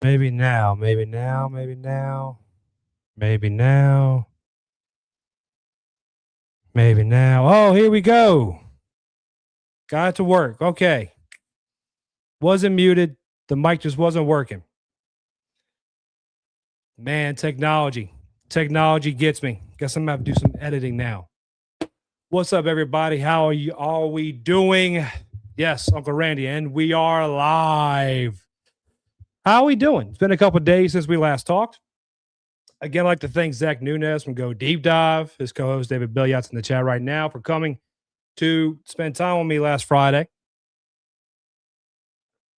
Maybe now, maybe now, maybe now, maybe now, maybe now. Oh, here we go. Got it to work. Okay. Wasn't muted. The mic just wasn't working. Man, technology. Technology gets me. Guess I'm gonna have to do some editing now. What's up, everybody? How are we doing? Yes, Uncle Randy, and we are live. How are we doing? It's been a couple of days since we last talked. Again, I'd like to thank Zach Nunez from Go Deep Dive, his co-host David Billiot's in the chat right now, for coming to spend time with me last Friday.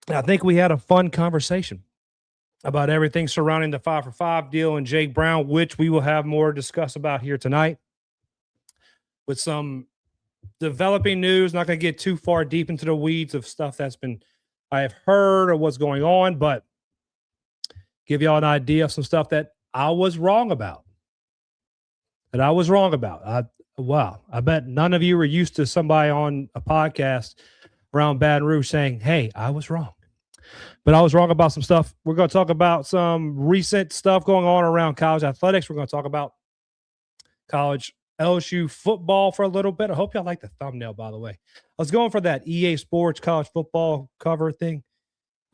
I think we had a fun conversation about everything surrounding the 5 for 5 deal and Jake Brown, which we will have more to discuss about here tonight with some developing news. Not going to get too far deep into the weeds of stuff I have heard or what's going on, but give y'all an idea of some stuff that I was wrong about. I bet none of you were used to somebody on a podcast around Baton Rouge saying, hey, I was wrong. But I was wrong about some stuff. We're going to talk about some recent stuff going on around college athletics. We're going to talk about college LSU football for a little bit. I hope y'all like the thumbnail, by the way. I was going for that EA Sports college football cover thing.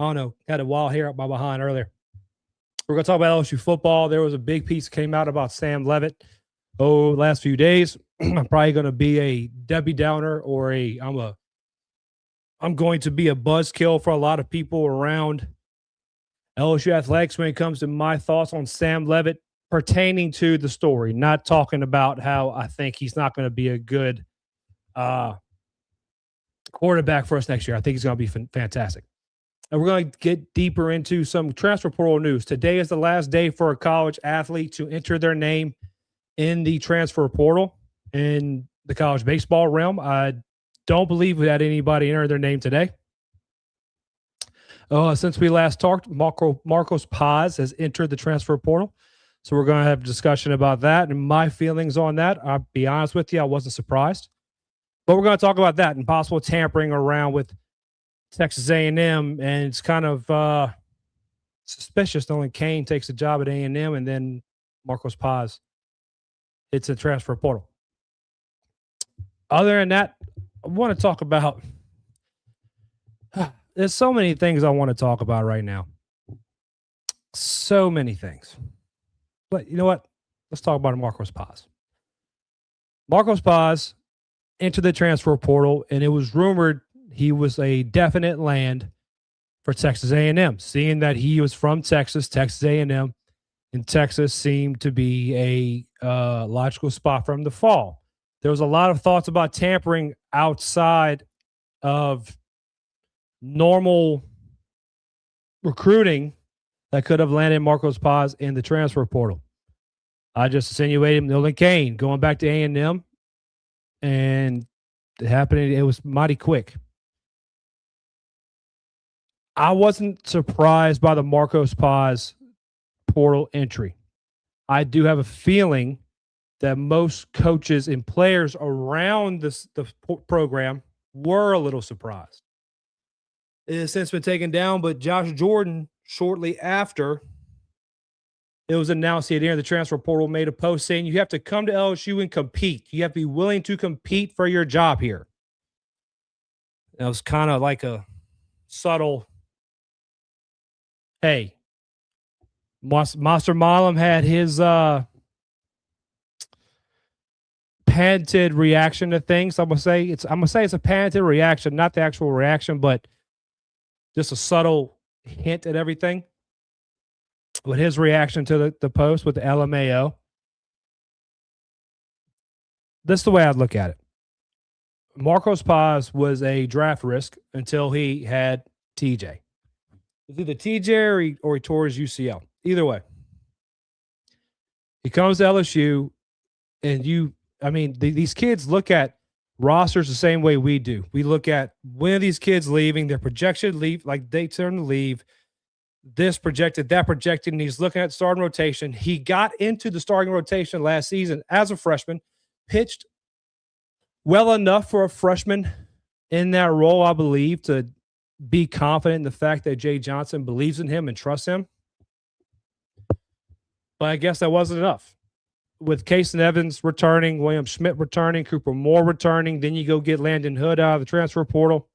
I don't know. Had a wild hair up my behind earlier. We're going to talk about LSU football. There was a big piece that came out about Sam Leavitt last few days. I'm probably going to be a Debbie Downer or I'm going to be a buzzkill for a lot of people around LSU Athletics when it comes to my thoughts on Sam Leavitt pertaining to the story, not talking about how I think he's not going to be a good quarterback for us next year. I think he's going to be fantastic. And we're going to get deeper into some transfer portal news. Today is the last day for a college athlete to enter their name in the transfer portal in the college baseball realm. I don't believe we had anybody enter their name today. Since we last talked, Marcos Paz has entered the transfer portal. So we're going to have a discussion about that and my feelings on that. I'll be honest with you, I wasn't surprised. But we're going to talk about that and possible tampering around with Texas A&M. And it's kind of suspicious that only Kane takes a job at A&M and then Marcos Paz hits the transfer portal. Other than that, I want to talk about there's so many things I want to talk about right now. So many things. But you know what? Let's talk about Marcos Paz. Marcos Paz entered the transfer portal, and it was rumored he was a definite land for Texas A&M. Seeing that he was from Texas A&M, and Texas seemed to be a logical spot for him to fall. There was a lot of thoughts about tampering outside of normal recruiting that could have landed Marcos Paz in the transfer portal. I just insinuated Nolan Kane going back to A&M, and it happened. It was mighty quick. I wasn't surprised by the Marcos Paz portal entry. I do have a feeling that most coaches and players around the program were a little surprised. It has since been taken down, but Josh Jordan, shortly after it was announced he had entered the transfer portal, made a post saying you have to come to LSU and compete. You have to be willing to compete for your job here. That was kind of like a subtle, hey, Master Malam had his patented reaction to things. I'm gonna say it's a patented reaction, not the actual reaction, but just a subtle hint at everything. With his reaction to the post with the LMAO, this is the way I'd look at it. Marcos Paz was a draft risk until he had TJ. It was either TJ or he tore his UCL. Either way, he comes to LSU, and these kids look at rosters the same way we do. We look at when are these kids leaving, their projection leave, like they turn to leave, this projected, that projected, and he's looking at starting rotation. He got into the starting rotation last season as a freshman, pitched well enough for a freshman in that role, I believe, to be confident in the fact that Jay Johnson believes in him and trusts him. But I guess that wasn't enough. With Case and Evans returning, William Schmidt returning, Cooper Moore returning, then you go get Landon Hood out of the transfer portal.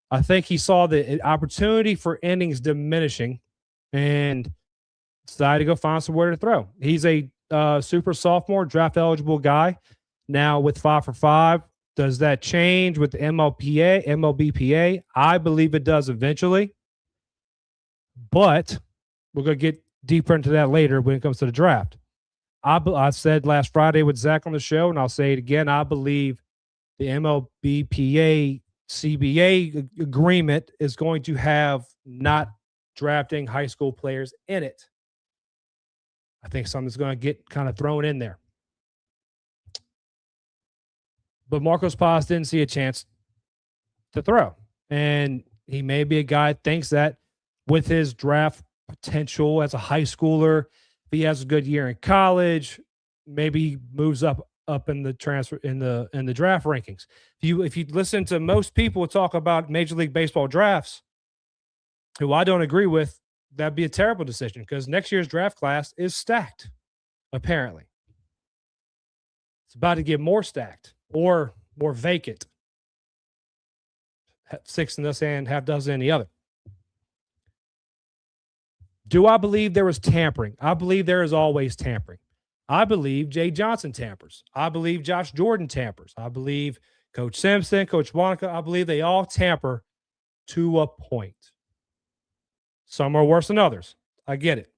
I think he saw the opportunity for innings diminishing and decided to go find somewhere to throw. He's a super sophomore, draft eligible guy. Now with 5 for 5, does that change with the MLBPA? I believe it does eventually, but we're going to get deeper into that later when it comes to the draft. I said last Friday with Zach on the show, and I'll say it again. I believe the MLBPA CBA agreement is going to have not drafting high school players in it. I think something's going to get kind of thrown in there. But Marcos Paz didn't see a chance to throw. And he may be a guy that thinks that with his draft potential as a high schooler, if he has a good year in college, maybe he moves up in the transfer in the draft rankings. If you listen to most people talk about Major League Baseball drafts, who I don't agree with, that'd be a terrible decision because next year's draft class is stacked, apparently. It's about to get more stacked or more vacant. 6 in this hand, half dozen in the other. Do I believe there was tampering? I believe there is always tampering. I believe Jay Johnson tampers. I believe Josh Jordan tampers. I believe Coach Simpson, Coach Wanaka, I believe they all tamper to a point. Some are worse than others. I get it.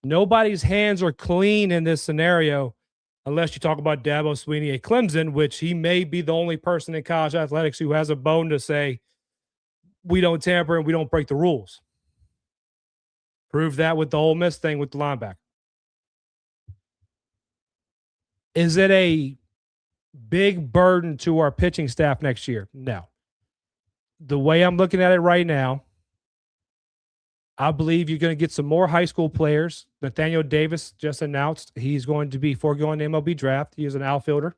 Nobody's hands are clean in this scenario unless you talk about Dabo Swinney at Clemson, which he may be the only person in college athletics who has a bone to say, we don't tamper and we don't break the rules. Prove that with the Ole Miss thing with the linebacker. Is it a big burden to our pitching staff next year? No. The way I'm looking at it right now, I believe you're going to get some more high school players. Nathaniel Davis just announced he's going to be foregoing the MLB draft. He is an outfielder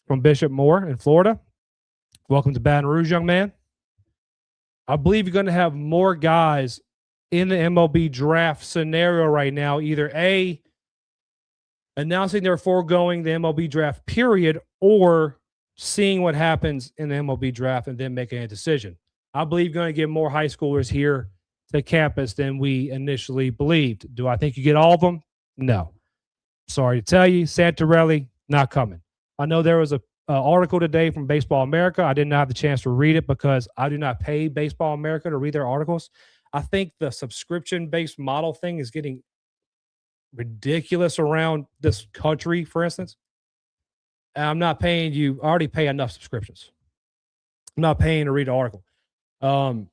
from Bishop Moore in Florida. Welcome to Baton Rouge, young man. I believe you're going to have more guys in the MLB draft scenario right now, either A, announcing they're foregoing the MLB draft period, or seeing what happens in the MLB draft and then making a decision. I believe you're going to get more high schoolers here to campus than we initially believed. Do I think you get all of them? No. Sorry to tell you, Santarelli, not coming. I know there was an article today from Baseball America. I didn't have the chance to read it because I do not pay Baseball America to read their articles. I think the subscription-based model thing is getting ridiculous around this country, for instance. And I'm not paying you. I already pay enough subscriptions. I'm not paying to read the article.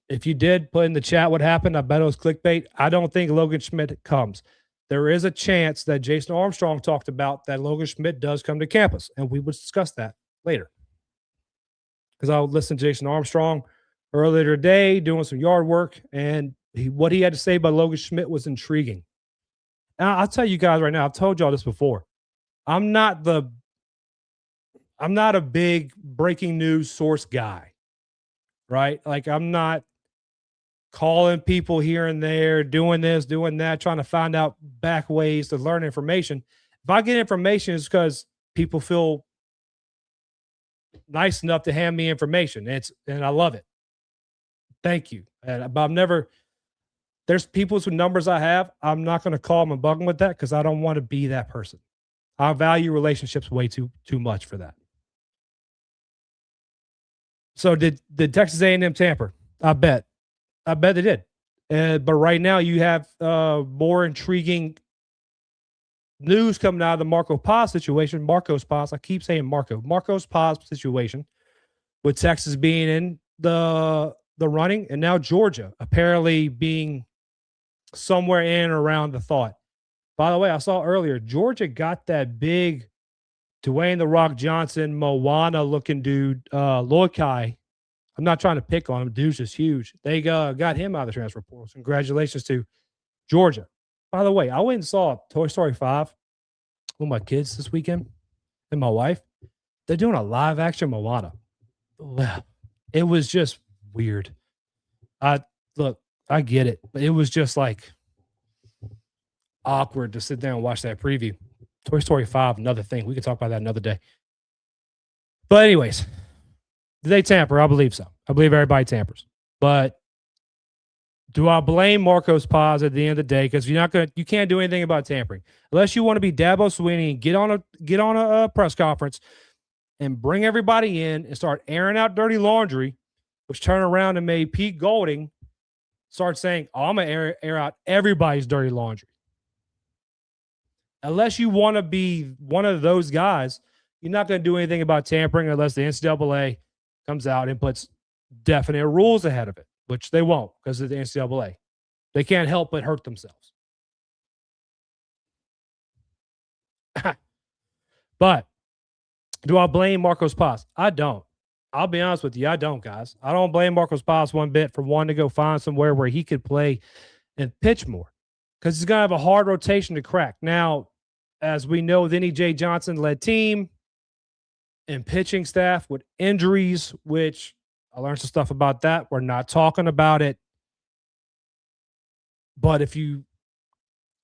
If you did put in the chat what happened, I bet it was clickbait. I don't think Logan Schmidt comes. There is a chance that Jason Armstrong talked about that Logan Schmidt does come to campus, and we will discuss that later. Because I listened to Jason Armstrong earlier today doing some yard work, and what he had to say about Logan Schmidt was intriguing. And I'll tell you guys right now, I've told y'all this before. I'm not a big breaking news source guy, right? Like, I'm not calling people here and there, doing this, doing that, trying to find out back ways to learn information. If I get information, it's because people feel nice enough to hand me information. And I love it. Thank you. But I'm never, there's people's numbers I have. I'm not going to call them and bug them with that because I don't want to be that person. I value relationships way too much for that. So did Texas A&M tamper? I bet they did. But right now you have more intriguing news coming out of the Marcos Paz situation. Marcos Paz, I keep saying Marcos Paz situation, with Texas being in the running, and now Georgia apparently being somewhere in or around the thought. By the way, I saw earlier, Georgia got that big Dwayne The Rock Johnson, Moana-looking dude, Lokai. I'm not trying to pick on him. Dude's just huge. They got him out of the transfer portal. Congratulations to Georgia. By the way, I went and saw Toy Story 5 with my kids this weekend and my wife. They're doing a live-action Moana. It was just weird. I get it, but it was just like, awkward to sit down and watch that preview. Toy Story 5, another thing. We can talk about that another day. But anyways, did they tamper? I believe so. I believe everybody tampers. But do I blame Marcos Paz at the end of the day? Because you can't do anything about tampering unless you want to be Dabo Swinney and get on a press conference and bring everybody in and start airing out dirty laundry, which turned around and made Pete Golding start saying, "Oh, I'm gonna air out everybody's dirty laundry." Unless you want to be one of those guys, you're not going to do anything about tampering unless the NCAA comes out and puts definite rules ahead of it, which they won't because of the NCAA. They can't help but hurt themselves. But do I blame Marcos Paz? I don't. I'll be honest with you. I don't, guys. I don't blame Marcos Paz one bit for wanting to go find somewhere where he could play and pitch more because he's going to have a hard rotation to crack. Now, as we know, the J. Johnson-led team and pitching staff with injuries, which I learned some stuff about that. We're not talking about it. But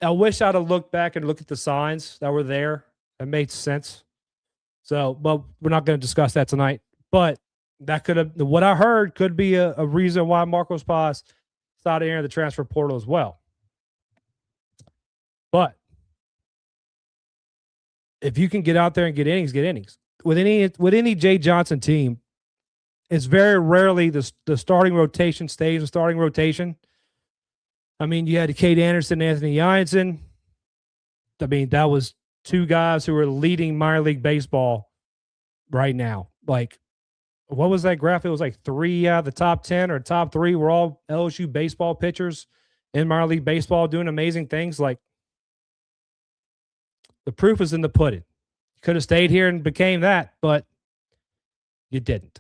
I wish I'd have looked back and looked at the signs that were there. That made sense. So, but we're not going to discuss that tonight. But that could have, what I heard could be a reason why Marcos Paz started entering the transfer portal as well. But if you can get out there and get innings, get innings. With any Jay Johnson team, it's very rarely the starting rotation stays a starting rotation. I mean, you had Cade Anderson, Anthony Jansen. I mean, that was two guys who are leading minor league baseball right now. Like, what was that graph? It was like 3 out of the top 10 or top 3 were all LSU baseball pitchers in minor league baseball doing amazing things. Like, the proof is in the pudding. You could have stayed here and became that, but you didn't.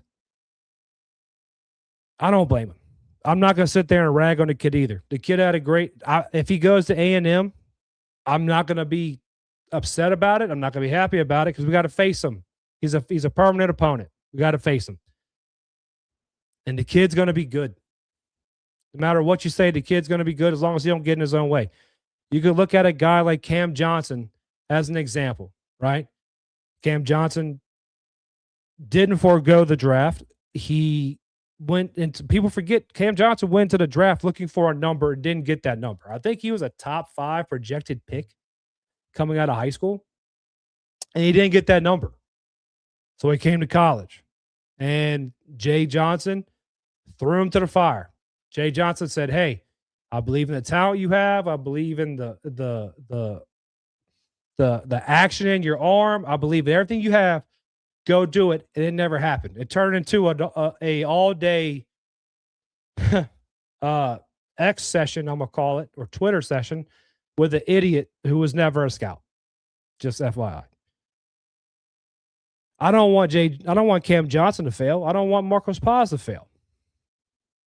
I don't blame him. I'm not going to sit there and rag on the kid either. The kid had a great if he goes to A&M, I'm not going to be upset about it. I'm not going to be happy about it because we got to face him. He's a permanent opponent. We got to face him. And the kid's going to be good. No matter what you say, the kid's going to be good as long as he don't get in his own way. You could look at a guy like Cam Johnson as an example, right? Cam Johnson didn't forego the draft. He went into, people forget, Cam Johnson went to the draft looking for a number and didn't get that number. I think he was a top 5 projected pick coming out of high school, and he didn't get that number. So he came to college, and Jay Johnson threw him to the fire. Jay Johnson said, "Hey, I believe in the talent you have. I believe in the action in your arm. I believe in everything you have. Go do it." And it never happened. It turned into a all-day X session, I'm gonna call it, or Twitter session with an idiot who was never a scout. Just FYI. I don't want Cam Johnson to fail. I don't want Marcos Paz to fail.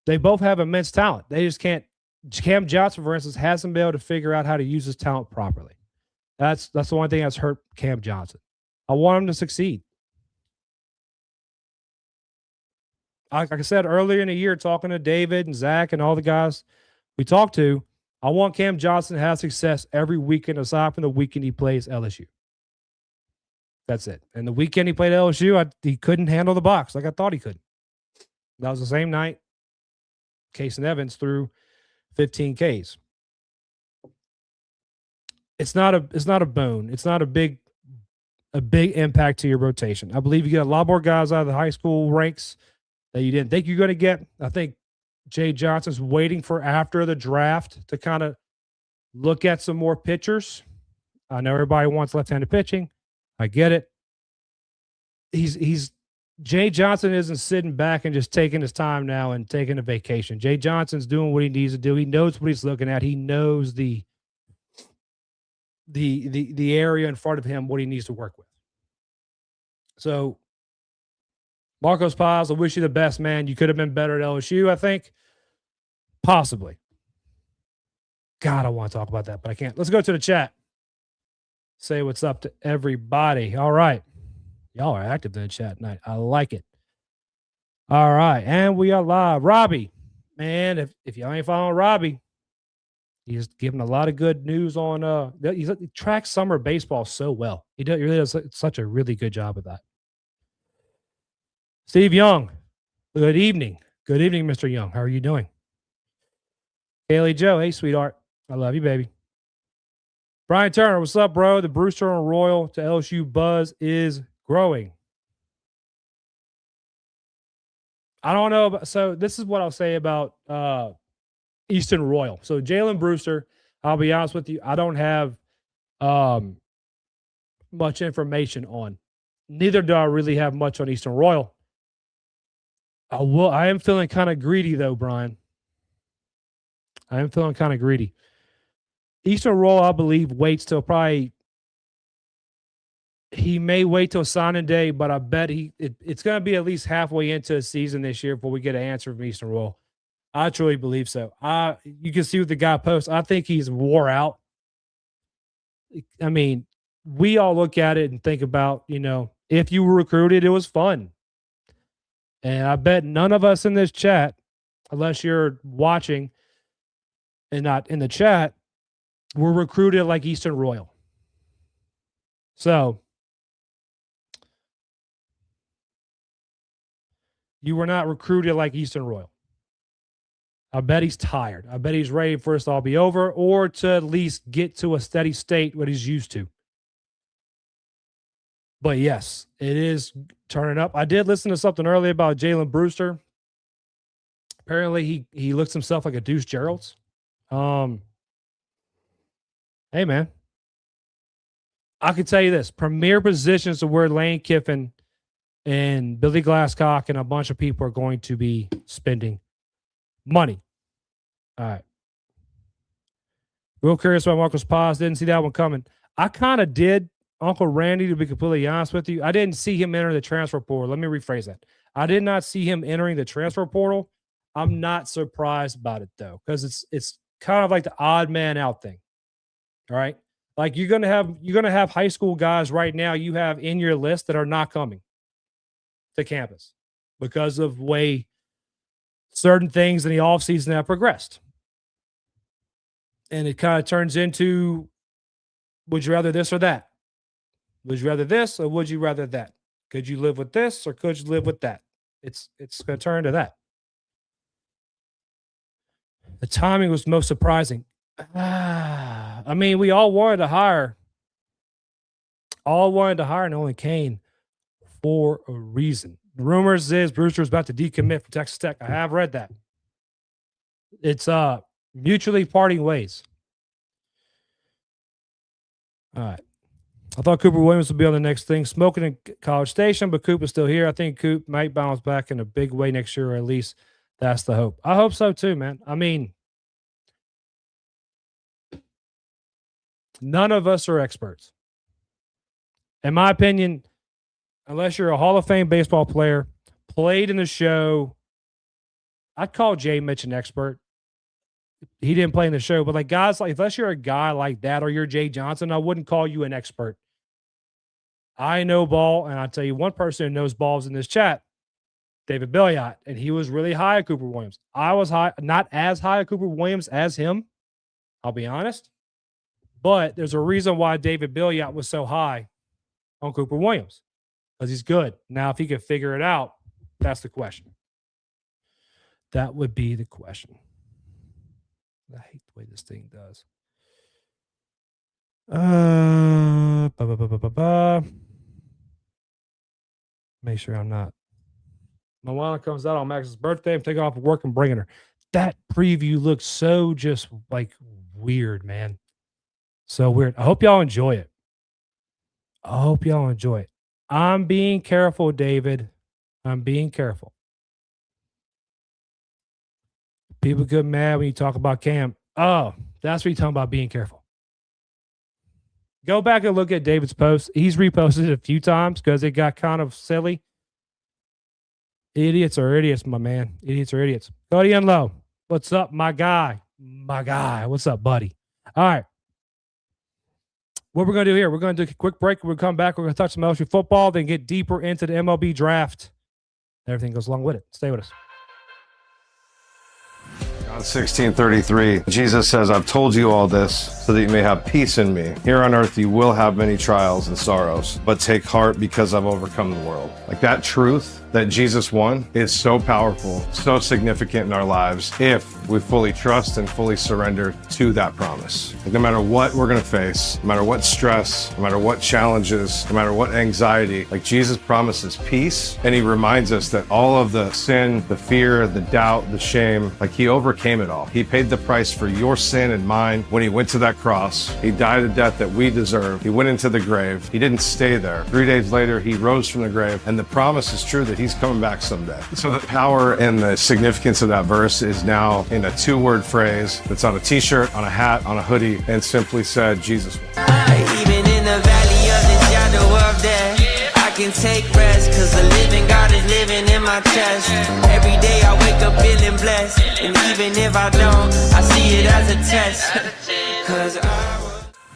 They both have immense talent. They just can't. Cam Johnson, for instance, hasn't been able to figure out how to use his talent properly. That's the one thing that's hurt Cam Johnson. I want him to succeed. Like I said earlier in the year, talking to David and Zach and all the guys we talked to, I want Cam Johnson to have success every weekend aside from the weekend he plays LSU. That's it. And the weekend he played LSU, he couldn't handle the box like I thought he could. That was the same night Case and Evans threw 15 Ks. It's not a boon. It's not a big impact to your rotation. I believe you get a lot more guys out of the high school ranks that you didn't think you're going to get. I think Jay Johnson's waiting for after the draft to kind of look at some more pitchers. I know everybody wants left-handed pitching. I get it. Jay Johnson isn't sitting back and just taking his time now and taking a vacation. Jay Johnson's doing what he needs to do. He knows what he's looking at. He knows the area in front of him, what he needs to work with. So, Marcos Paz, I wish you the best, man. You could have been better at LSU, I think. Possibly. God, I want to talk about that, but I can't. Let's go to the chat. Say what's up to everybody. All right. Y'all are active in the chat tonight. I like it. All right. And we are live. Robbie, man, if y'all ain't following Robbie, He's given a lot of good news on he tracks summer baseball so well. He really does such a really good job of that. Steve Young, good evening. Good evening, Mr. Young. How are you doing? Haley Joe, hey, sweetheart. I love you, baby. Brian Turner, what's up, bro? The Brewster and Royal to LSU buzz is growing. I don't know. So this is what I'll say about Easton Royal. So Jalen Brewster, I'll be honest with you, I don't have much information on. Neither do I really have much on Easton Royal. I am feeling kind of greedy though, Brian. I am feeling kind of greedy. Eastern Royal, I believe, waits till he may wait till signing day, but I bet it's going to be at least halfway into the season this year before we get an answer from Eastern Royal. I truly believe so. You can see what the guy posts. I think he's wore out. I mean, we all look at it and think about, if you were recruited, it was fun. And I bet none of us in this chat, unless you're watching and not in the chat, were recruited like Eastern Royal. So you were not recruited like Eastern Royal. I bet he's tired. I bet he's ready for this to all be over or to at least get to a steady state, what he's used to. But yes, it is turning up. I did listen to something earlier about Jalen Brewster. Apparently he looks himself like a Deuce Gerald's. Hey, man. I can tell you this. Premier positions are where Lane Kiffin and Billy Glasscock and a bunch of people are going to be spending money. All right. Real curious about Marcus Paz. Didn't see that one coming. I kind of did, Uncle Randy, to be completely honest with you. I didn't see him enter the transfer portal. Let me rephrase that. I did not see him entering the transfer portal. I'm not surprised about it, though, because it's kind of like the odd man out thing. All right. Like you're gonna have high school guys right now you have in your list that are not coming to campus because of way certain things in the offseason have progressed. And it kind of turns into, would you rather this or that? Would you rather this or would you rather that? Could you live with this or could you live with that? It's going to turn to that. The timing was most surprising. I mean, we all wanted to hire. Nolan Cain for a reason. The rumors is Brewster's about to decommit for Texas Tech. I have read that. It's mutually parting ways. All right. I thought Cooper Williams would be on the next thing. Smoking in College Station, but Coop is still here. I think Coop might bounce back in a big way next year, or at least that's the hope. I hope so too, man. I mean, none of us are experts. In my opinion, unless you're a Hall of Fame baseball player, played in the show, I'd call Jay Mitch an expert. He didn't play in the show, but like guys like, unless you're a guy like that or you're Jay Johnson, I wouldn't call you an expert. I know ball, and I'll tell you one person who knows balls in this chat, David Belliot, and he was really high at Cooper Williams. I was not as high at Cooper Williams as him, I'll be honest. But there's a reason why David Belliot was so high on Cooper Williams, because he's good. Now, if he could figure it out, that's the question. That would be the question. I hate the way this thing does. Make sure I'm not. Moana comes out on Max's birthday. I'm taking off of work and bringing her. That preview looks so just like weird, man. So weird. I hope y'all enjoy it. I'm being careful, David. I'm being careful. People get mad when you talk about Cam. Oh, that's what you're talking about being careful. Go back and look at David's post. He's reposted it a few times because it got kind of silly. Idiots are idiots, my man. Idiots are idiots. Cody Unlow, what's up, my guy? What's up, buddy? All right. What we're going to do here, we're going to do a quick break. We're going to come back. We're going to touch some LSU football, then get deeper into the MLB draft. Everything goes along with it. Stay with us. John 16:33, Jesus says, I've told you all this so that you may have peace in me. Here on earth you will have many trials and sorrows, but take heart because I've overcome the world. Like that truth that Jesus won is so powerful, so significant in our lives if we fully trust and fully surrender to that promise. Like no matter what we're going to face, no matter what stress, no matter what challenges, no matter what anxiety, like Jesus promises peace, and he reminds us that all of the sin, the fear, the doubt, the shame, like he overcame it all. He paid the price for your sin and mine when he went to that cross. He died a death that we deserve. He went into the grave. He didn't stay there. 3 days later, he rose from the grave, and the promise is true that he's coming back someday. So the power and the significance of that verse is now in a 2-word phrase that's on a t-shirt, on a hat, on a hoodie, and simply said, Jesus won. Even in the valley of the shadow of death, I can take rest, cause the living God is living in my chest. Every day I wake up feeling blessed, and even if I don't, I see it as a test.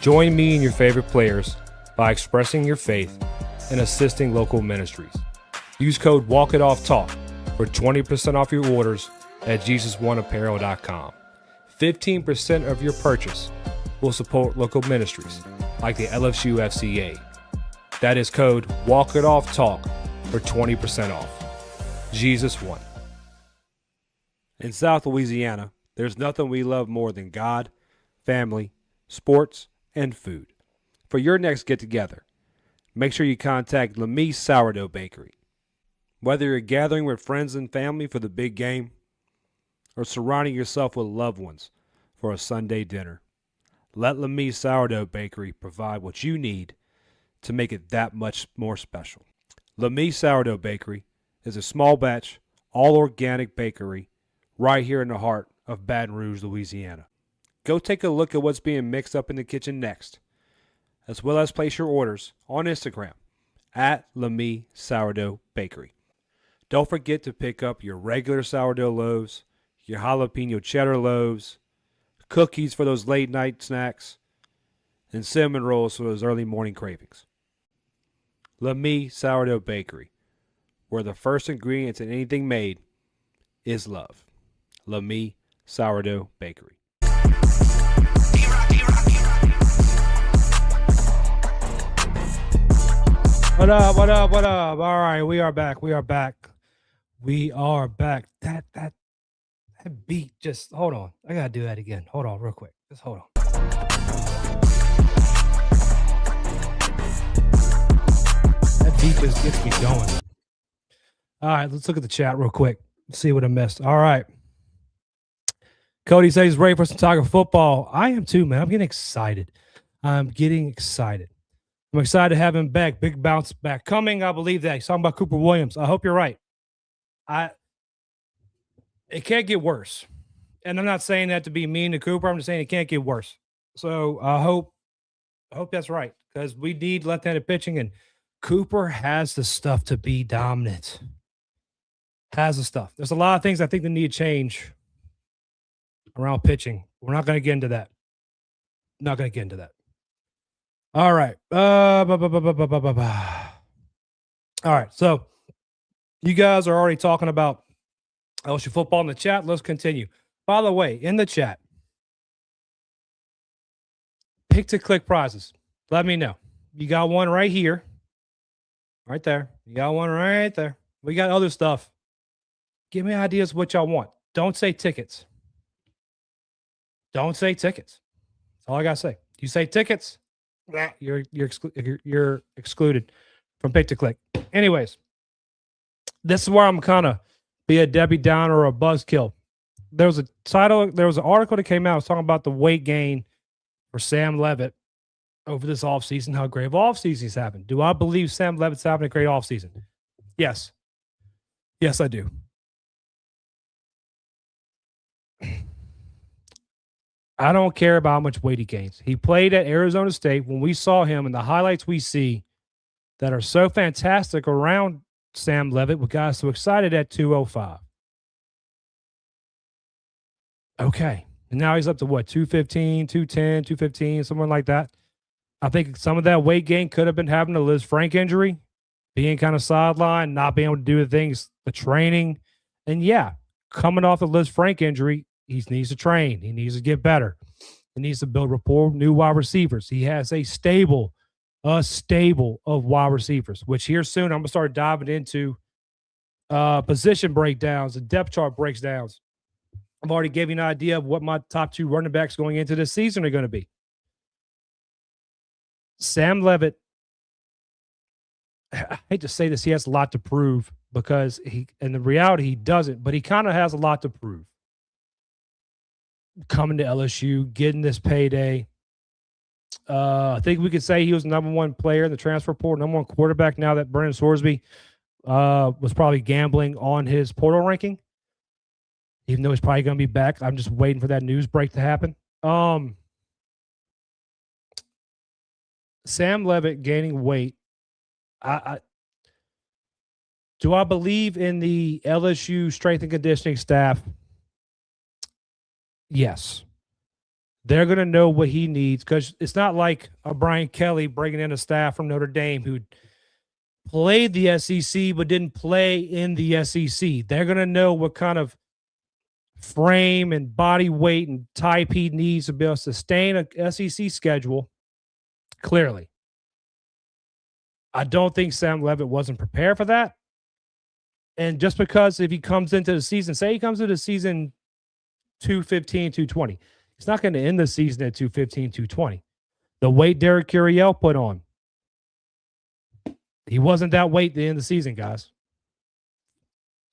Join me and your favorite players by expressing your faith and assisting local ministries. Use code WalkItOffTalk for 20% off your orders at JesusOneApparel.com. 15% of your purchase will support local ministries like the LSU FCA. That is code WalkItOffTalk for 20% off. Jesus One. In South Louisiana, there's nothing we love more than God, family, sports, and food. For your next get-together, make sure you contact Mie Sourdough Bakery. Whether you're gathering with friends and family for the big game or surrounding yourself with loved ones for a Sunday dinner, let Mie Sourdough Bakery provide what you need to make it that much more special. Mie Sourdough Bakery is a small batch, all organic bakery right here in the heart of Baton Rouge, Louisiana. Go take a look at what's being mixed up in the kitchen next, as well as place your orders on Instagram at Mie Sourdough Bakery. Don't forget to pick up your regular sourdough loaves, your jalapeno cheddar loaves, cookies for those late night snacks, and cinnamon rolls for those early morning cravings. Mie Sourdough Bakery, where the first ingredient in anything made is love. Mie Sourdough Bakery. What up, what up, what up? All right, we are back. That beat just, hold on. I got to do that again. Hold on real quick. Just hold on. That beat just gets me going. All right, let's look at the chat real quick. See what I missed. All right. Cody says he's ready for some Tiger football. I am too, man. I'm getting excited. I'm excited to have him back. Big bounce back coming. I believe that. He's talking about Cooper Williams. I hope you're right. It can't get worse. And I'm not saying that to be mean to Cooper. I'm just saying it can't get worse. So I hope that's right, because we need left-handed pitching, and Cooper has the stuff to be dominant. Has the stuff. There's a lot of things I think that need to change around pitching. We're not going to get into that. All right. All right. So you guys are already talking about LSU football in the chat. Let's continue. By the way, in the chat, pick to click prizes. Let me know. You got one right here. Right there. You got one right there. We got other stuff. Give me ideas what y'all want. Don't say tickets. That's all I got to say. You say tickets, you're excluded from pick to click. Anyways, this is where I'm kind of be a Debbie Downer or a buzzkill. There was an article that came out. I was talking about the weight gain for Sam Levitt over this offseason, how great of offseason he's having. Do I believe Sam Levitt's having a great offseason? Yes. Yes, I do. I don't care about how much weight he gains. He played at Arizona State. When we saw him and the highlights we see that are so fantastic around Sam Levitt, we got us so excited at 205. Okay. And now he's up to what, 215, 210, 215, something like that. I think some of that weight gain could have been having a Liz Frank injury, being kind of sidelined, not being able to do the things, the training. And yeah, coming off the Liz Frank injury, He needs to train. He needs to get better. He needs to build rapport with new wide receivers. He has a stable of wide receivers, which here soon I'm going to start diving into position breakdowns and depth chart breakdowns. I've already gave you an idea of what my top 2 running backs going into this season are going to be. Sam Leavitt, I hate to say this, he has a lot to prove because in the reality, he doesn't, but he kind of has a lot to prove. Coming to LSU, getting this payday. I think we could say he was the number 1 player in the transfer portal, number 1 quarterback now that Brendan Sorsby was probably gambling on his portal ranking, even though he's probably going to be back. I'm just waiting for that news break to happen. Sam Leavitt gaining weight. Do I believe in the LSU strength and conditioning staff? Yes. They're going to know what he needs because it's not like a Brian Kelly bringing in a staff from Notre Dame who played the SEC but didn't play in the SEC. They're going to know what kind of frame and body weight and type he needs to be able to sustain a SEC schedule. Clearly. I don't think Sam Leavitt wasn't prepared for that. And just because if he comes into the season, say he comes into the season 215, 220, he's not going to end the season at 215, 220. The weight Derek Curiel put on, he wasn't that weight at the end of the season, guys.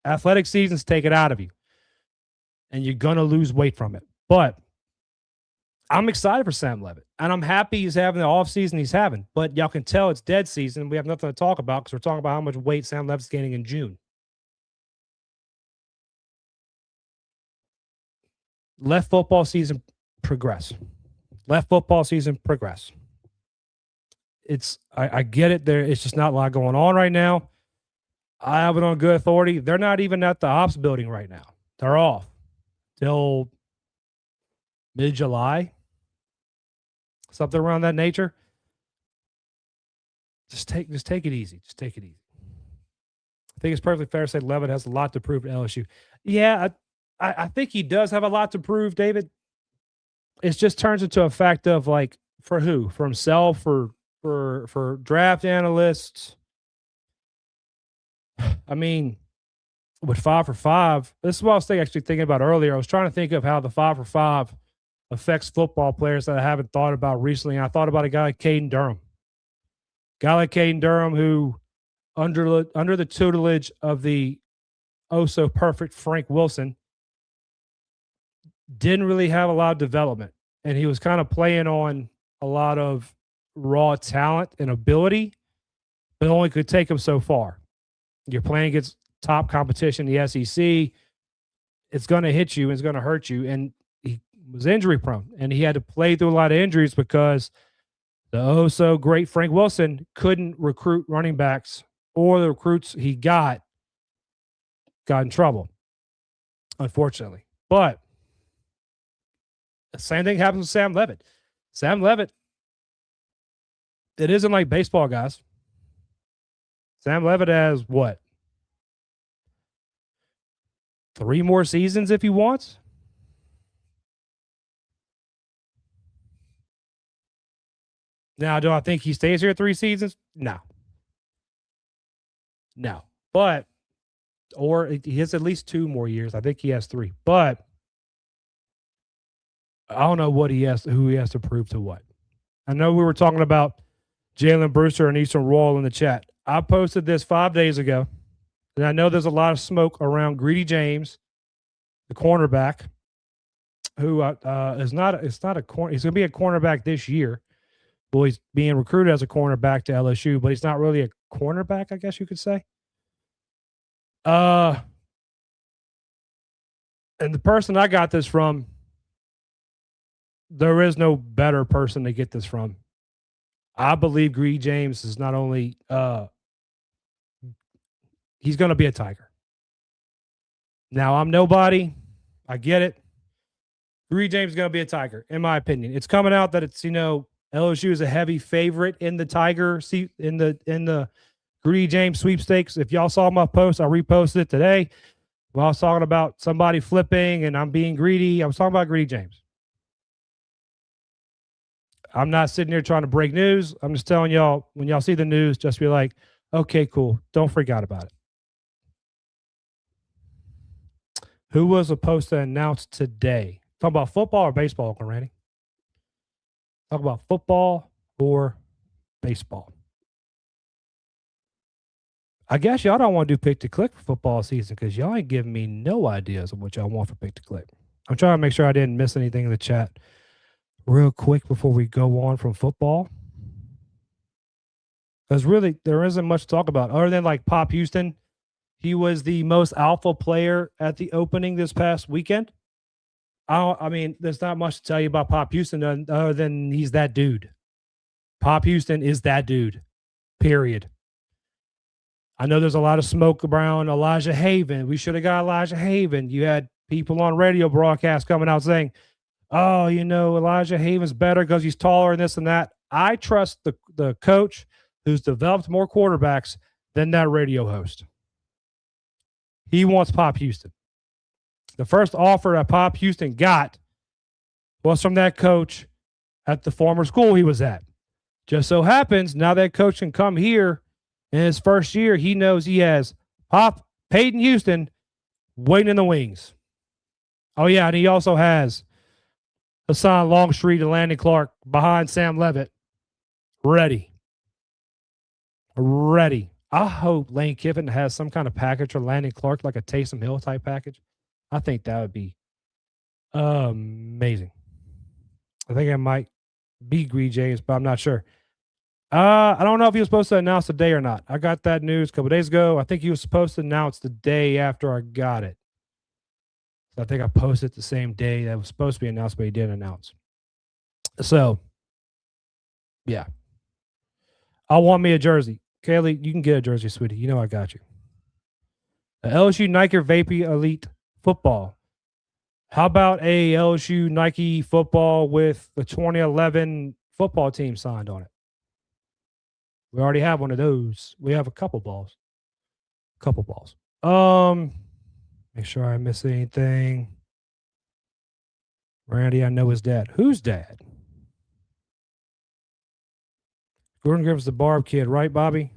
Athletic seasons take it out of you, and you're going to lose weight from it. But I'm excited for Sam Leavitt, and I'm happy he's having the offseason he's having. But y'all can tell it's dead season. We have nothing to talk about because we're talking about how much weight Sam Leavitt's gaining in June. Let football season progress. Let football season progress. I get it. It's just not a lot going on right now. I have it on good authority. They're not even at the ops building right now. They're off till mid-July, something around that nature. Just take it easy. Just take it easy. I think it's perfectly fair to say Leavitt has a lot to prove to LSU. Yeah, I think he does have a lot to prove, David. It just turns into a fact of like, for who? For himself, for draft analysts. I mean, with 5 for 5, this is what I was thinking about earlier. I was trying to think of how the 5 for 5 affects football players that I haven't thought about recently. And I thought about a guy like Caden Durham, who under the tutelage of the so perfect Frank Wilson, didn't really have a lot of development, and he was kind of playing on a lot of raw talent and ability, but only could take him so far. You're playing against top competition in the SEC. It's going to hit you. It's going to hurt you. And he was injury prone, and he had to play through a lot of injuries because the so great Frank Wilson couldn't recruit running backs, or the recruits he got in trouble, unfortunately. But the same thing happens with Sam Leavitt. Sam Leavitt, it isn't like baseball, guys. Sam Leavitt has what? 3 more seasons if he wants? Now, do I think he stays here 3 seasons? No. But, or he has at least 2 more years. I think he has 3. But I don't know who he has to prove to what. I know we were talking about Jalen Brewster and Eastern Royal in the chat. I posted this 5 days ago, and I know there's a lot of smoke around Greedy James, the cornerback, who is not a corner. He's going to be a cornerback this year. Well, he's being recruited as a cornerback to LSU, but he's not really a cornerback, I guess you could say. And the person I got this from, there is no better person to get this from. I believe Greedy James is not only he's going to be a Tiger. Now, I'm nobody. I get it. Greedy James is going to be a Tiger, in my opinion. It's coming out that it's, LSU is a heavy favorite in the Tiger in the Greedy James sweepstakes. If y'all saw my post, I reposted it today. When I was talking about somebody flipping and I'm being greedy, I was talking about Greedy James. I'm not sitting here trying to break news. I'm just telling y'all, when y'all see the news, just be like, okay, cool. Don't freak out about it. Who was supposed to announce today? Talk about football or baseball, Uncle Randy? Talk about football or baseball. I guess y'all don't want to do pick to click for football season because y'all ain't giving me no ideas of what y'all want for pick to click. I'm trying to make sure I didn't miss anything in the chat real quick before we go on from football. Because really, there isn't much to talk about other than like Pop Houston. He was the most alpha player at the opening this past weekend. I mean, there's not much to tell you about Pop Houston other than he's that dude. Pop Houston is that dude, period. I know there's a lot of smoke around Elijah Haven. We should have got Elijah Haven. You had people on radio broadcasts coming out saying, oh, you know, Elijah Haven's better because he's taller and this and that. I trust the coach who's developed more quarterbacks than that radio host. He wants Pop Houston. The first offer that Pop Houston got was from that coach at the former school he was at. Just so happens, now that coach can come here in his first year, he knows he has Peyton Houston waiting in the wings. Oh, yeah, and he also has Hassan Longstreet and Landon Clark behind Sam Levitt. Ready. I hope Lane Kiffin has some kind of package for Landon Clark, like a Taysom Hill type package. I think that would be amazing. I think it might be Greedy James, but I'm not sure. I don't know if he was supposed to announce today or not. I got that news a couple days ago. I think he was supposed to announce the day after I got it. So I think I posted the same day that was supposed to be announced, but he didn't announce. So, yeah. I want me a jersey. Kaylee, you can get a jersey, sweetie. You know I got you. The LSU Nike Vapor Elite Football. How about a LSU Nike football with the 2011 football team signed on it? We already have one of those. We have a couple balls. Make sure I miss anything. Randy, I know his dad. Whose dad? Jordan Griffin's the Barb kid, right, Bobby?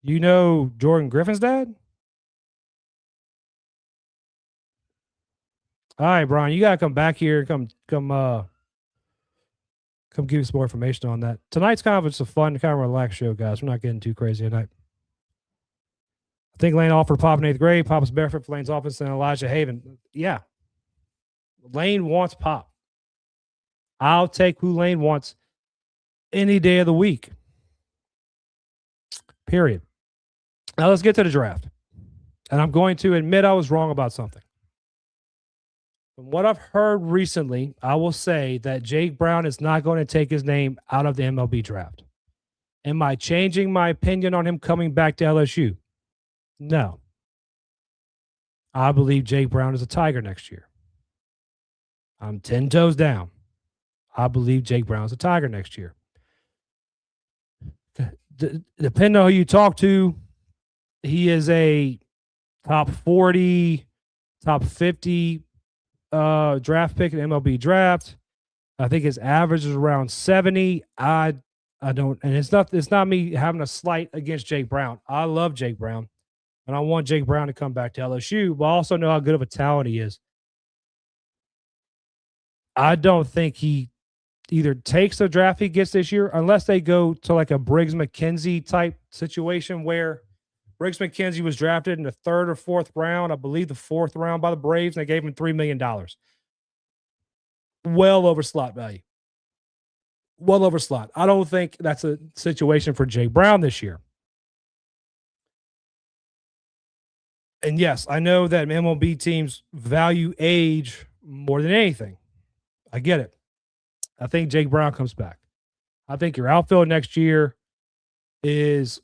You know Jordan Griffin's dad? All right, Brian, you gotta come back here and come give you some more information on that. Tonight's kind of just a fun, kind of relaxed show, guys. We're not getting too crazy tonight. I think Lane offered Pop in 8th grade. Pop was barefoot for Lane's office and Elijah Haven. Yeah. Lane wants Pop. I'll take who Lane wants any day of the week. Period. Now let's get to the draft. And I'm going to admit I was wrong about something. From what I've heard recently, I will say that Jake Brown is not going to take his name out of the MLB draft. Am I changing my opinion on him coming back to LSU? No. I believe Jake Brown is a Tiger next year. I'm 10 toes down. I believe Jake Brown is a Tiger next year. Depending on who you talk to, he is a top 40, top 50 draft pick in MLB draft. I think his average is around 70. I don't, and it's not me having a slight against Jake Brown. I love Jake Brown, and I want Jake Brown to come back to LSU, but I also know how good of a talent he is. I don't think he either takes the draft he gets this year, unless they go to like a Briggs McKenzie type situation where Briggs McKenzie was drafted in the 3rd or 4th round, I believe the 4th round by the Braves, and they gave him $3 million. Well over slot value. Well over slot. I don't think that's a situation for Jake Brown this year. And yes, I know that MLB teams value age more than anything. I get it. I think Jake Brown comes back. I think your outfield next year is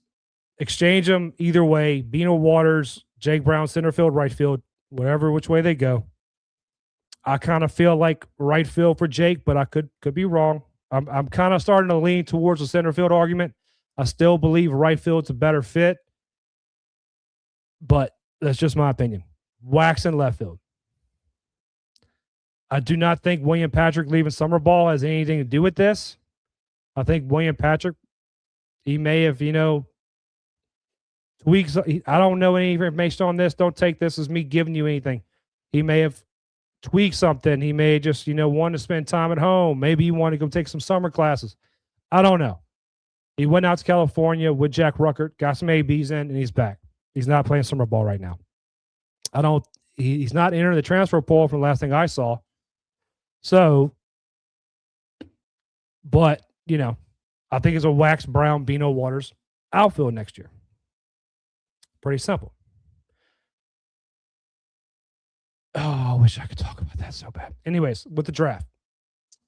exchange them either way. Bino Waters, Jake Brown, center field, right field, whatever which way they go. I kind of feel like right field for Jake, but I could be wrong. I'm kind of starting to lean towards the center field argument. I still believe right field's a better fit, but that's just my opinion. Wax in left field. I do not think William Patrick leaving summer ball has anything to do with this. I think William Patrick, he may have, tweaks. I don't know any information on this. Don't take this as me giving you anything. He may have tweaked something. He may just, want to spend time at home. Maybe he wanted to go take some summer classes. I don't know. He went out to California with Jack Ruckert, got some ABs in, and he's back. He's not playing summer ball right now. He's not entering the transfer pool from the last thing I saw. So, but, I think it's a Wax Brown, Bino Waters outfield next year. Pretty simple. Oh, I wish I could talk about that so bad. Anyways, with the draft.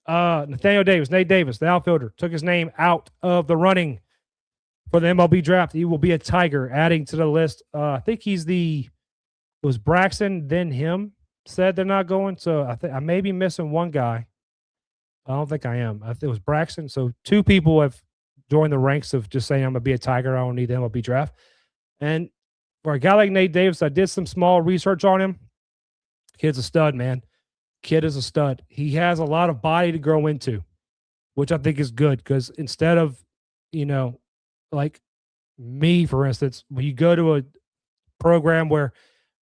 Nate Davis, the outfielder, took his name out of the running for the MLB draft. He will be a Tiger, adding to the list. I think it was Braxton, then him, said they're not going. So I may be missing one guy. I don't think I am. I think it was Braxton. So two people have joined the ranks of just saying I'm going to be a Tiger. I don't need the MLB draft. And for a guy like Nate Davis, I did some small research on him. Kid's a stud, man. Kid is a stud. He has a lot of body to grow into, which I think is good because instead of, like me, for instance, when you go to a program where,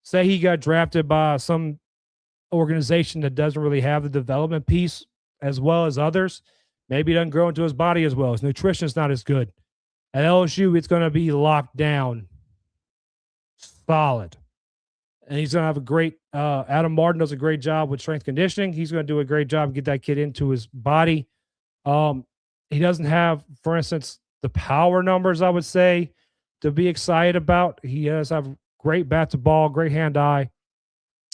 say he got drafted by some organization that doesn't really have the development piece as well as others, maybe he doesn't grow into his body as well. His nutrition is not as good. At LSU, it's going to be locked down solid. And he's going to have a great Adam Martin does a great job with strength conditioning. He's going to do a great job get that kid into his body. He doesn't have, for instance, the power numbers, I would say, to be excited about. He does have great bat to ball, great hand-eye.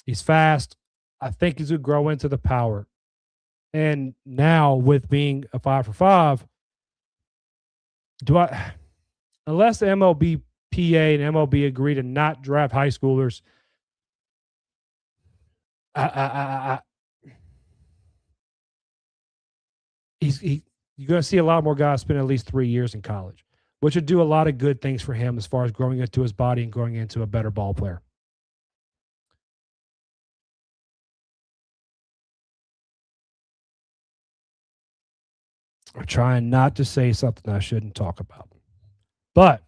He's fast. I think he's going to grow into the power. And now with being a 5 for 5, unless the MLB PA and MLB agree to not draft high schoolers, you're going to see a lot more guys spend at least 3 years in college, which would do a lot of good things for him as far as growing into his body and growing into a better ball player. I'm trying not to say something I shouldn't talk about. But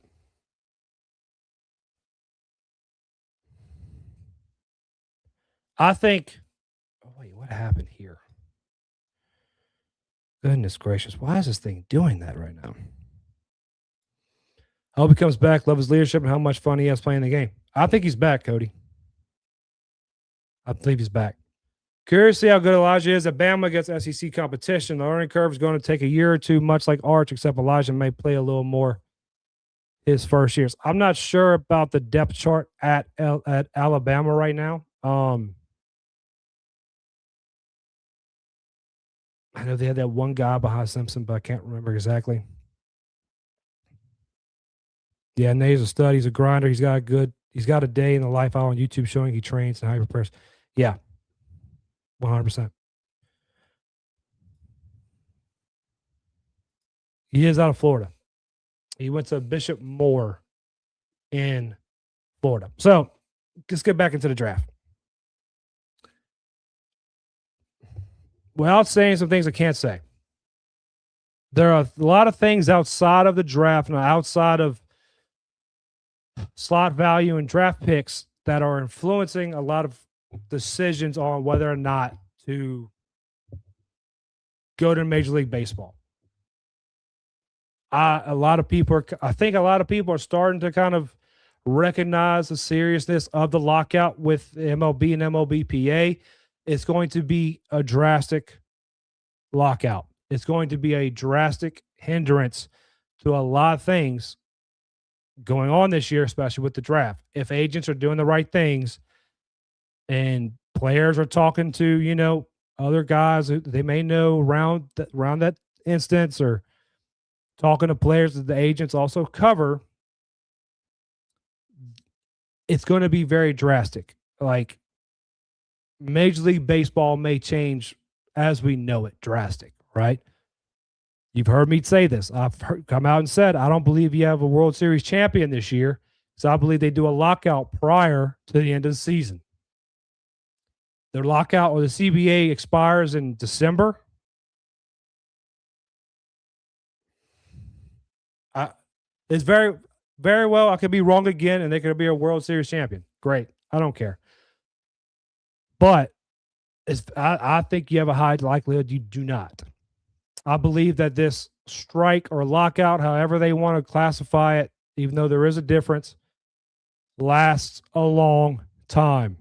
I think, oh wait, what happened here? Goodness gracious, why is this thing doing that right now? I hope he comes back, love his leadership, and how much fun he has playing the game. I think he's back, Cody. I believe he's back. Curious to see how good Elijah is at Bama against SEC competition. The learning curve is going to take a year or two, much like Arch, except Elijah may play a little more his first years. I'm not sure about the depth chart at Alabama right now. I know they had that one guy behind Simpson, but I can't remember exactly. Yeah, Nate's a stud. He's a grinder. He's got a day in the life out on YouTube showing he trains and how he prepares. Yeah, 100%. He is out of Florida. He went to Bishop Moore in Florida. So let's get back into the draft. Without saying some things I can't say, there are a lot of things outside of the draft and outside of slot value and draft picks that are influencing a lot of decisions on whether or not to go to Major League Baseball. I think a lot of people are starting to kind of recognize the seriousness of the lockout with MLB and MLBPA. It's going to be a drastic lockout. It's going to be a drastic hindrance to a lot of things going on this year, especially with the draft. If agents are doing the right things and players are talking to, other guys that they may know around that instance, or talking to players that the agents also cover, it's going to be very drastic. Like, Major League Baseball may change as we know it, drastic, right? You've heard me say this. I've come out and said, I don't believe you have a World Series champion this year, so I believe they do a lockout prior to the end of the season. Their lockout or the CBA expires in December. It's very, very well. I could be wrong again, and they could be a World Series champion. Great. I don't care. But I think you have a high likelihood you do not. I believe that this strike or lockout, however they want to classify it, even though there is a difference, lasts a long time.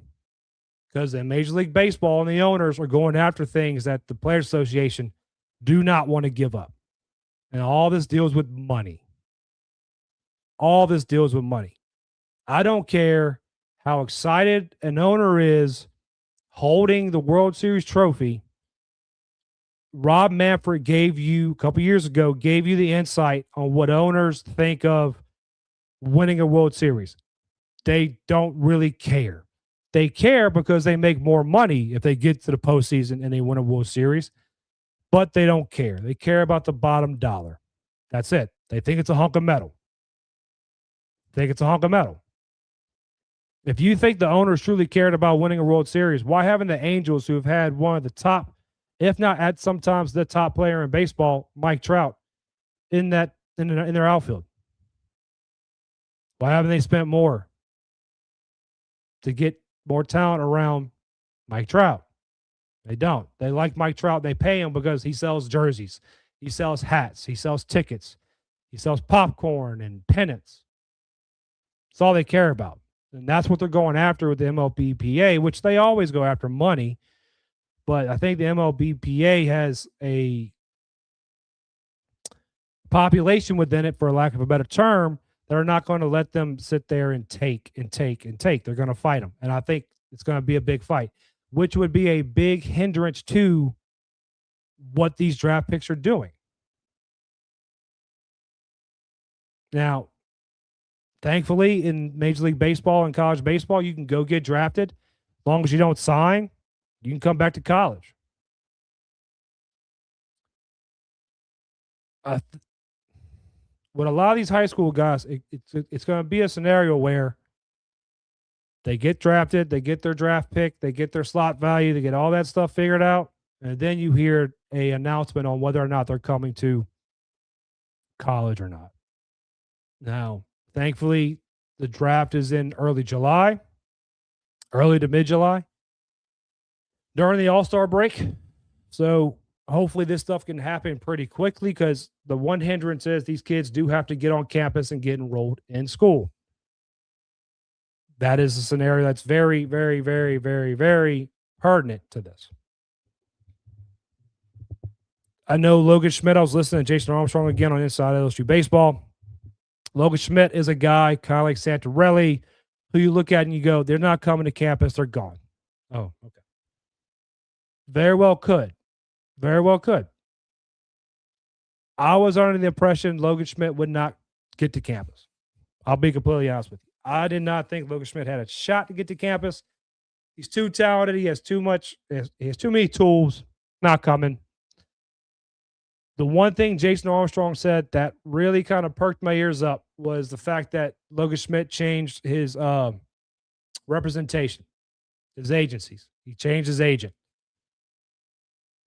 Because in Major League Baseball and the owners are going after things that the Players Association do not want to give up. And all this deals with money. All this deals with money. I don't care how excited an owner is holding the World Series trophy. Rob Manfred gave you a couple years ago, gave you the insight on what owners think of winning a World Series. They don't really care. They care because they make more money if they get to the postseason and they win a World Series, but they don't care. They care about the bottom dollar. That's it. They think it's a hunk of metal. If you think the owners truly cared about winning a World Series, why haven't the Angels, who have had one of the top, if not at sometimes the top player in baseball, Mike Trout, in their outfield? Why haven't they spent more to get more talent around Mike Trout? They don't. They like Mike Trout. They pay him because he sells jerseys. He sells hats. He sells tickets. He sells popcorn and pennants. That's all they care about. And that's what they're going after with the MLBPA, which they always go after money. But I think the MLBPA has a population within it, for lack of a better term, that are not going to let them sit there and take and take and take. They're going to fight them. And I think it's going to be a big fight, which would be a big hindrance to what these draft picks are doing. Now, thankfully, in Major League Baseball and college baseball, you can go get drafted. As long as you don't sign, you can come back to college. With a lot of these high school guys, it's going to be a scenario where they get drafted, they get their draft pick, they get their slot value, they get all that stuff figured out, and then you hear an announcement on whether or not they're coming to college or not. Now, thankfully, the draft is in early July, early to mid-July, during the All-Star break. So hopefully this stuff can happen pretty quickly, because the one hindrance is these kids do have to get on campus and get enrolled in school. That is a scenario that's very, very, very, very, very pertinent to this. I know Logan Schmidt. I was listening to Jason Armstrong again on Inside LSU Baseball. Logan Schmidt is a guy kind of like Santarelli, who you look at and you go, they're not coming to campus, they're gone. Oh, okay. Very well could. Very well could. I was under the impression Logan Schmidt would not get to campus. I'll be completely honest with you. I did not think Logan Schmidt had a shot to get to campus. He's too talented. He has too many tools. Not coming. The one thing Jason Armstrong said that really kind of perked my ears up was the fact that Logan Schmidt changed his representation, his agencies. He changed his agent.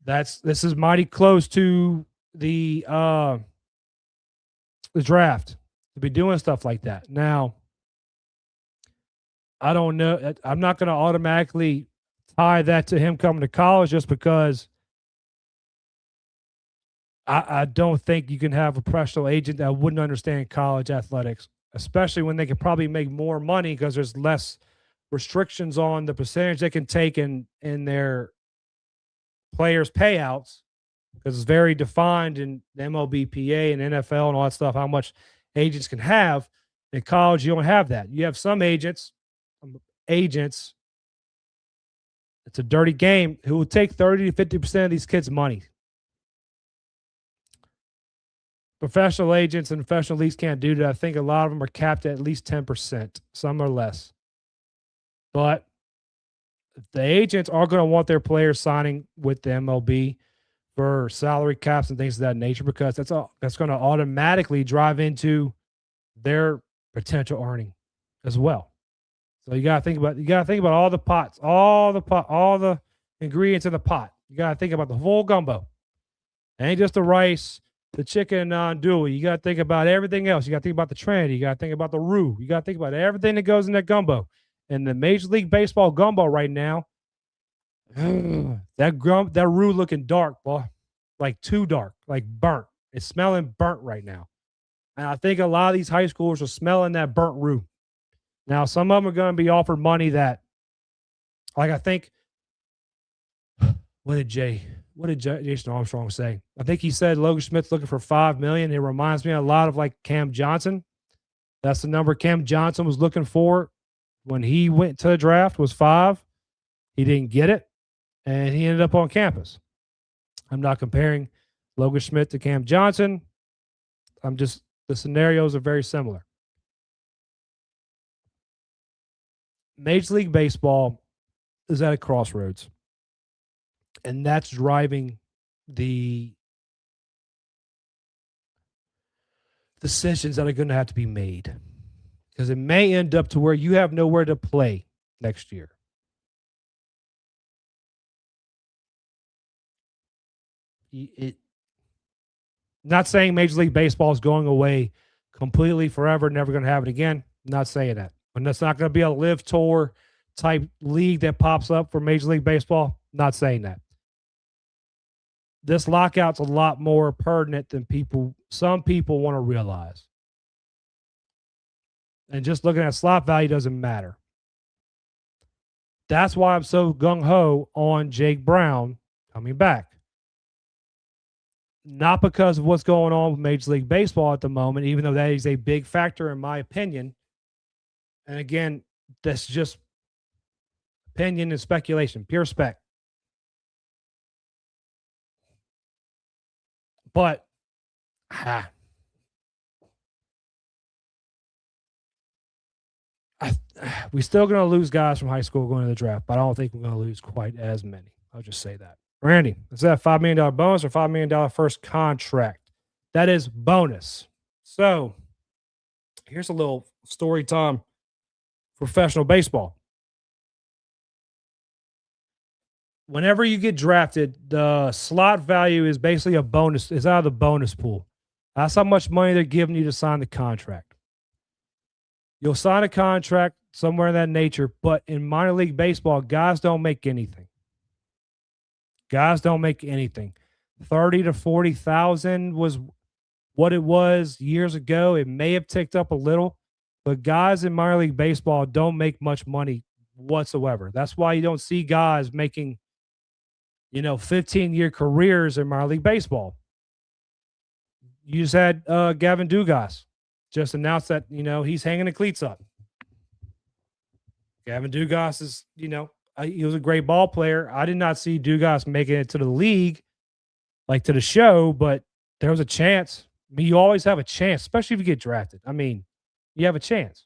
This is mighty close to the draft to be doing stuff like that. Now, I don't know. I'm not going to automatically tie that to him coming to college, just because I don't think you can have a professional agent that wouldn't understand college athletics, especially when they could probably make more money because there's less restrictions on the percentage they can take in their players' payouts, because it's very defined in the MLBPA and NFL and all that stuff, how much agents can have. In college, you don't have that. You have some agents, it's a dirty game, who will take 30 to 50% of these kids' money. Professional agents and professional leagues can't do that. I think a lot of them are capped at least 10%. Some are less. But the agents are going to want their players signing with the MLB for salary caps and things of that nature, because that's going to automatically drive into their potential earning as well. So you gotta think about all the pots, all the ingredients in the pot. You gotta think about the full gumbo. It ain't just the rice, the chicken andouille. You gotta think about everything else. You gotta think about the Trinity. You gotta think about the roux. You gotta think about everything that goes in that gumbo. And the Major League Baseball gumbo right now, that roux looking dark, boy, like too dark, like burnt. It's smelling burnt right now. And I think a lot of these high schoolers are smelling that burnt roux. Now, some of them are going to be offered money that, like, I think, what did Jason Armstrong say? I think he said Logan Smith's looking for $5 million. It reminds me a lot of like Cam Johnson. That's the number Cam Johnson was looking for when he went to the draft, was 5. He didn't get it, and he ended up on campus. I'm not comparing Logan Smith to Cam Johnson. The scenarios are very similar. Major League Baseball is at a crossroads, and that's driving the decisions that are going to have to be made, because it may end up to where you have nowhere to play next year. Not saying Major League Baseball is going away completely forever, never going to have it again. Not saying that. And that's not going to be a live tour type league that pops up for Major League Baseball. Not saying that. This lockout's a lot more pertinent than some people want to realize. And just looking at slot value doesn't matter. That's why I'm so gung-ho on Jake Brown coming back. Not because of what's going on with Major League Baseball at the moment, even though that is a big factor in my opinion. And again, that's just opinion and speculation, pure spec. But we're still going to lose guys from high school going to the draft, but I don't think we're going to lose quite as many. I'll just say that. Randy, is that $5 million bonus or $5 million first contract? That is bonus. So here's a little story time. Professional baseball. Whenever you get drafted, the slot value is basically a bonus. It's out of the bonus pool. That's how much money they're giving you to sign the contract. You'll sign a contract somewhere in that nature, but in minor league baseball, guys don't make anything. Guys don't make anything. 30 to 40,000 was what it was years ago. It may have ticked up a little, but guys in minor league baseball don't make much money whatsoever. That's why you don't see guys making, 15-year careers in minor league baseball. You just had Gavin Dugas just announced that, he's hanging the cleats up. Gavin Dugas is, he was a great ball player. I did not see Dugas making it to the league, like to the show, but there was a chance. I mean, you always have a chance, especially if you get drafted. I mean, you have a chance.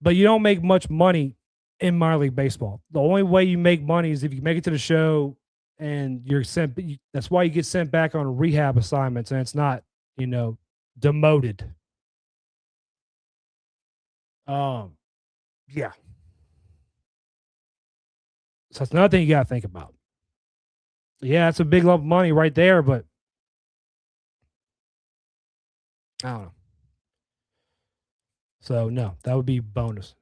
But you don't make much money in minor league baseball. The only way you make money is if you make it to the show and you're sent. That's why you get sent back on rehab assignments, and it's not, demoted. Yeah. So that's another thing you got to think about. Yeah, it's a big lump of money right there, but I don't know. So, no, that would be bonus.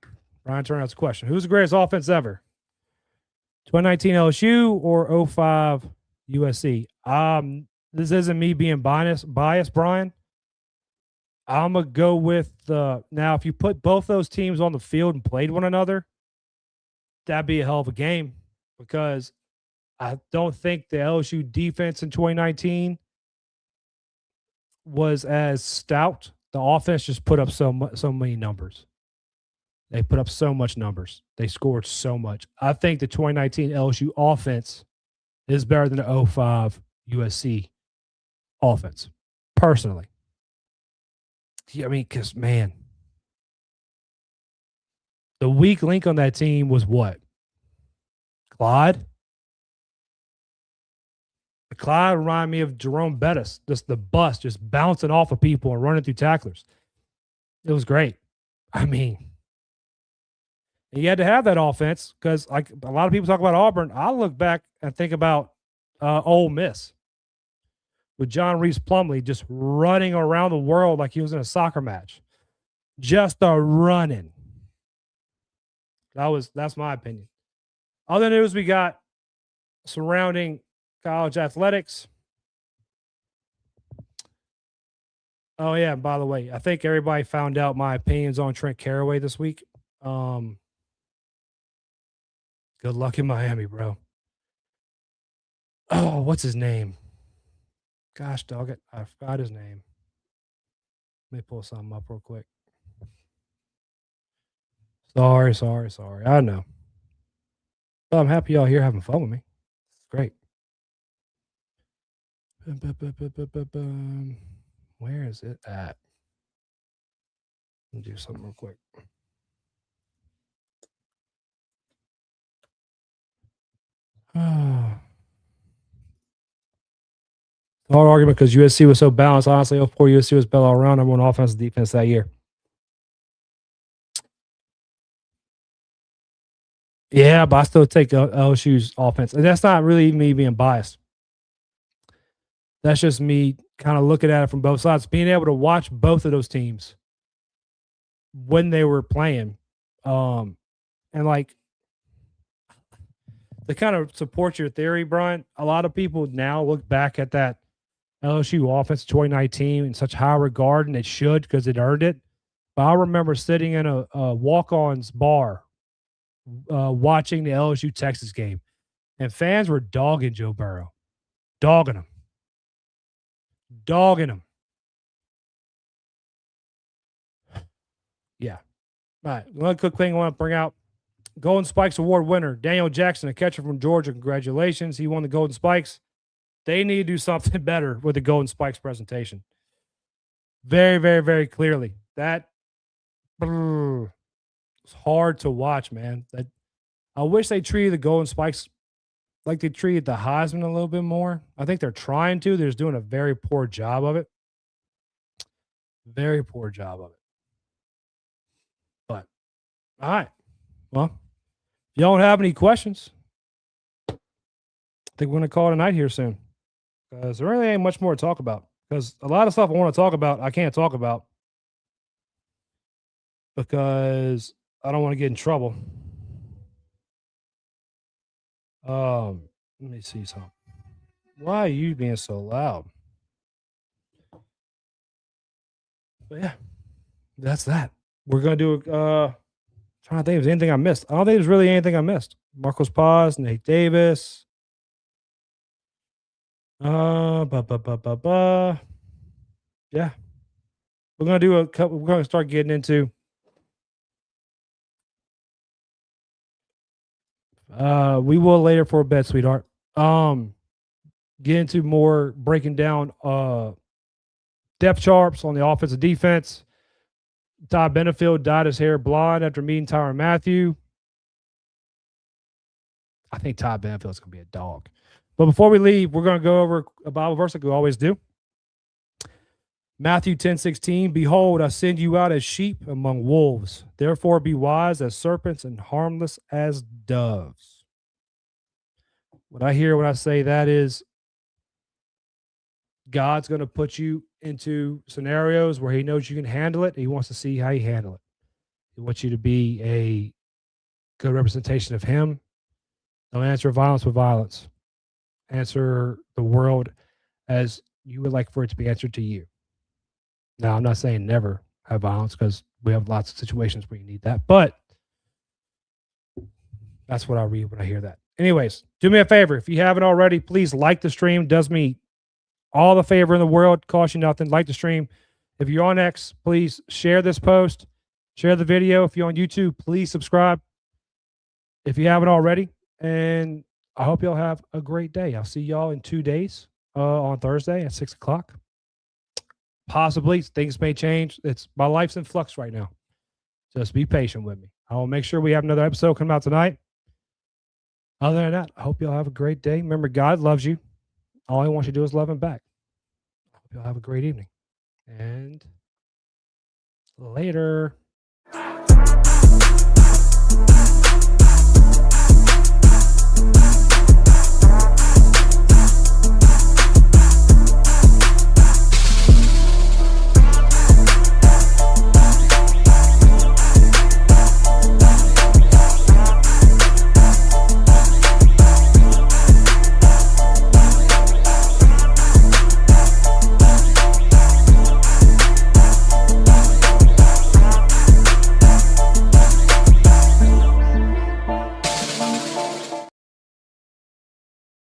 Ryan Turnout's question. Who's the greatest offense ever? 2019 LSU or 05 USC? This isn't me being biased, Brian. I'm going to go with now, if you put both those teams on the field and played one another, that'd be a hell of a game, because I don't think the LSU defense in 2019 was as stout. The offense just put up so many numbers. They put up so much numbers. They scored so much. I think the 2019 LSU offense is better than the 05 USC offense, personally. I mean, because, man, the weak link on that team was what? Clyde? Clyde reminded me of Jerome Bettis, just the bus, just bouncing off of people and running through tacklers. It was great. I mean, And you had to have that offense because, like a lot of people talk about Auburn, I look back and think about Ole Miss with John Reese Plumlee just running around the world like he was in a soccer match, just a running. That's my opinion. Other news we got surrounding college athletics. Oh yeah, and by the way, I think everybody found out my opinions on Trent Caraway this week. Good luck in Miami, bro. Oh, what's his name? Gosh, dog it. I forgot his name. Let me pull something up real quick. Sorry. I know. But I'm happy y'all here having fun with me. It's great. Where is it at? Let me do something real quick. Hard argument because USC was so balanced. Honestly, poor USC was better all around. Number one offense and defense that year. Yeah, but I still take LSU's offense. And that's not really me being biased. That's just me kind of looking at it from both sides. Being able to watch both of those teams when they were playing. And like, to kind of support your theory, Brian, a lot of people now look back at that LSU offense 2019 in such high regard, and it should because it earned it. But I remember sitting in a walk-ons bar watching the LSU Texas game, and fans were dogging Joe Burrow, dogging him. Yeah. All right. One quick thing I want to bring out. Golden Spikes Award winner, Daniel Jackson, a catcher from Georgia. Congratulations. He won the Golden Spikes. They need to do something better with the Golden Spikes presentation. Very, very, very clearly. That it's hard to watch, man. I wish they treated the Golden Spikes like they treated the Heisman a little bit more. I think they're trying to. They're just doing a very poor job of it. Very poor job of it. But, all right. Well, if y'all don't have any questions, I think we're going to call it a night here soon. Because there really ain't much more to talk about. Because a lot of stuff I want to talk about, I can't talk about. Because I don't want to get in trouble. Let me see something. Why are you being so loud? But yeah, that's that. We're going to do trying to think if there's anything I missed. I don't think there's really anything I missed. Marcos Paz, Nate Davis. Yeah. We're gonna do a couple. We're gonna start getting into we will later for a bed, sweetheart. Get into more breaking down depth charts on the offensive defense. Todd Benefield dyed his hair blonde after meeting Tyrann Mathieu. I think Todd Benefield's going to be a dog. But before we leave, we're going to go over a Bible verse like we always do. Matthew 10:16, behold, I send you out as sheep among wolves. Therefore be wise as serpents and harmless as doves. What I hear when I say that is God's going to put you into scenarios where he knows you can handle it. He wants to see how you handle it. He wants you to be a good representation of him. Don't answer violence with violence. Answer the world as you would like for it to be answered to you. Now, I'm not saying never have violence because we have lots of situations where you need that, but that's what I read when I hear that. Anyways, do me a favor. If you haven't already, please like the stream. It does me all the favor in the world. Cost you nothing. Like the stream. If you're on X, please share this post. Share the video. If you're on YouTube, please subscribe if you haven't already. And I hope y'all have a great day. I'll see y'all in 2 days on Thursday at 6 o'clock. Possibly. Things may change. My life's in flux right now. Just be patient with me. I will make sure we have another episode come out tonight. Other than that, I hope y'all have a great day. Remember, God loves you. All he wants you to do is love him back. I hope y'all have a great evening. And later.